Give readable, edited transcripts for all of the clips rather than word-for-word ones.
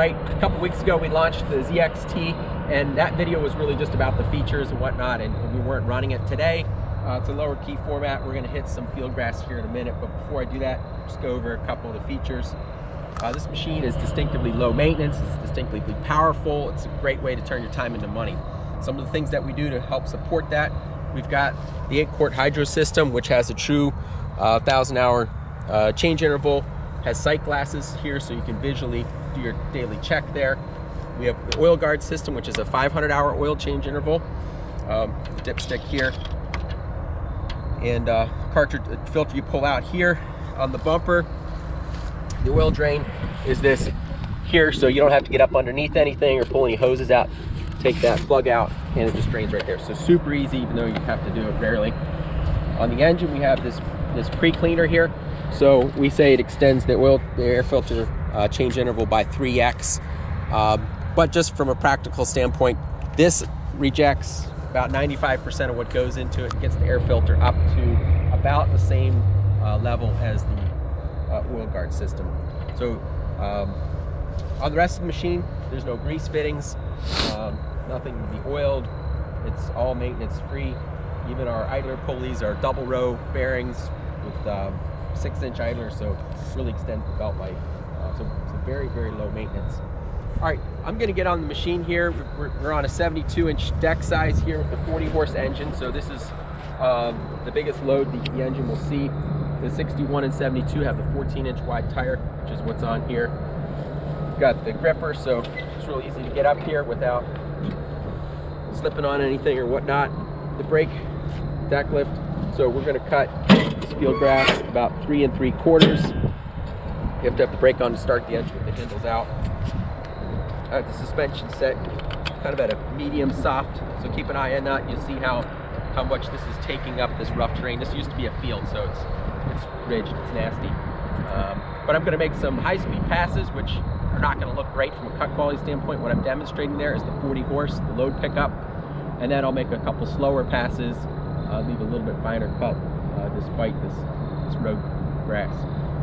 Wright. A couple weeks ago we launched the ZXT, and that video was really just about the features and whatnot, and we weren't running it today. It's a lower key format. We're going to hit some field grass here in a minute, but before I do that, just go over a couple of the features. This machine is distinctively low maintenance, it's distinctly powerful, it's a great way to turn your time into money. Some of the things that we do to help support that, we've got the 8-quart hydro system, which has a true 1,000-hour change interval, has sight glasses here so you can visually do your daily check there. We have the oil guard system, which is a 500-hour oil change interval, dipstick here, and cartridge filter you pull out here on the bumper. The oil drain is this here, so you don't have to get up underneath anything or pull any hoses out. Take that plug out and it just drains right there. So super easy, even though you have to do it rarely. On the engine, we have this pre-cleaner here. So we say it extends the air filter change interval by 3x. But just from a practical standpoint, this rejects about 95% of what goes into it and gets the air filter up to about the same level as the oil guard system. So on the rest of the machine, there's no grease fittings, nothing to be oiled. It's all maintenance free. Even our idler pulleys are double row bearings with 6-inch idlers, so it really extends the belt life. So it's very, very low maintenance. All right, I'm gonna get on the machine here. We're on a 72-inch deck size here with the 40-horse engine. So this is the biggest load the engine will see. The 61 and 72 have the 14-inch wide tire, which is what's on here. We've got the gripper, so it's really easy to get up here without slipping on anything or whatnot. The brake, deck lift. So we're going to cut this field grass about 3 3/4. You have to have the brake on to start the engine with the handles out. The suspension set kind of at a medium soft, so keep an eye on that. You'll see how much this is taking up this rough terrain. This used to be a field, so it's ridged, it's nasty. But I'm going to make some high-speed passes, which are not going to look great from a cut quality standpoint. What I'm demonstrating there is the 40 horse, the load pickup, and then I'll make a couple slower passes, leave a little bit finer cut despite this road grass.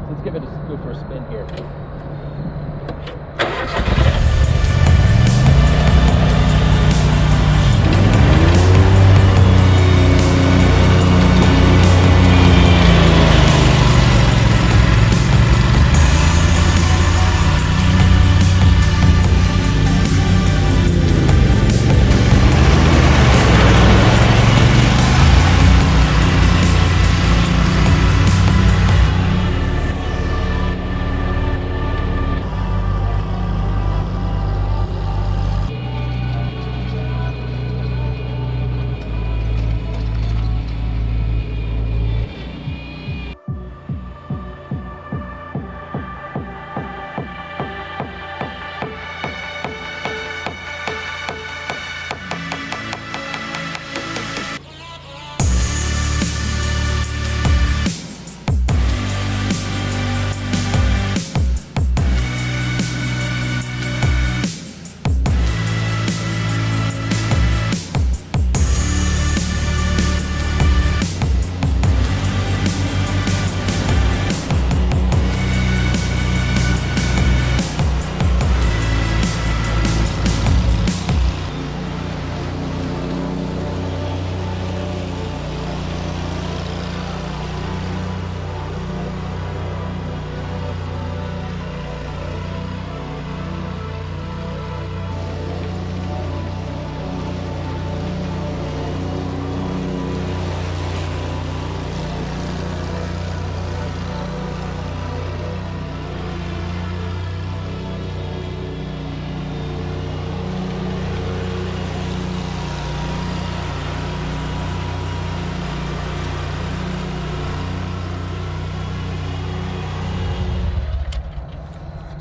So let's go for a spin here.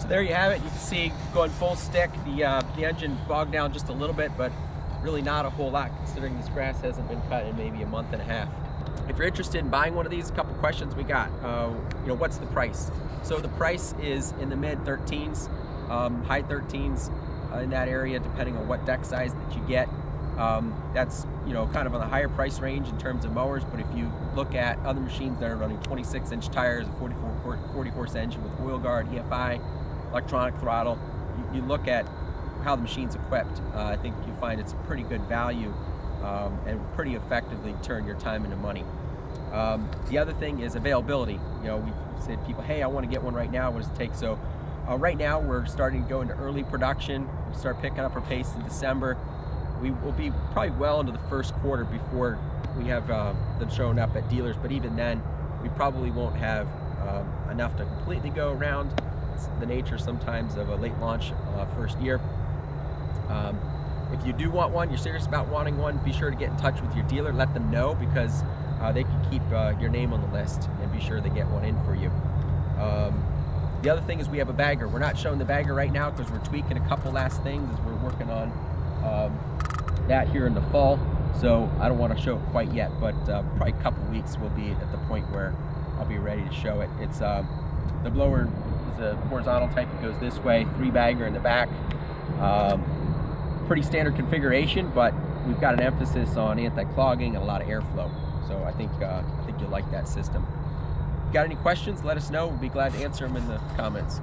There you have it. You can see going full stick. The engine bogged down just a little bit, but really not a whole lot considering this grass hasn't been cut in maybe a month and a half. If you're interested in buying one of these, a couple questions we got. What's the price? So the price is in the mid 13s, high 13s in that area, depending on what deck size that you get. That's kind of on the higher price range in terms of mowers, but if you look at other machines that are running 26-inch tires, a 40 horse engine with oil guard, EFI, electronic throttle, you look at how the machine's equipped, I think you find it's pretty good value and pretty effectively turn your time into money. The other thing is availability. You know, we say to people, hey, I want to get one right now. What does it take? So right now we're starting to go into early production. We'll start picking up our pace in December. We will be probably well into the first quarter before we have them showing up at dealers, but even then we probably won't have enough to completely go around. It's the nature sometimes of a late launch first year. If you do want one, you're serious about wanting one, be sure to get in touch with your dealer, let them know, because they can keep your name on the list and be sure they get one in for you. The other thing is we have a bagger. We're not showing the bagger right now because we're tweaking a couple last things as we're working on that here in the fall. So I don't want to show it quite yet, but probably a couple weeks we'll be at the point where I'll be ready to show it. It's the blower is a horizontal type. It goes this way, 3 bagger in the back. Pretty standard configuration, but we've got an emphasis on anti-clogging and a lot of airflow. So I think you'll like that system. If you got any questions, let us know. We'll be glad to answer them in the comments.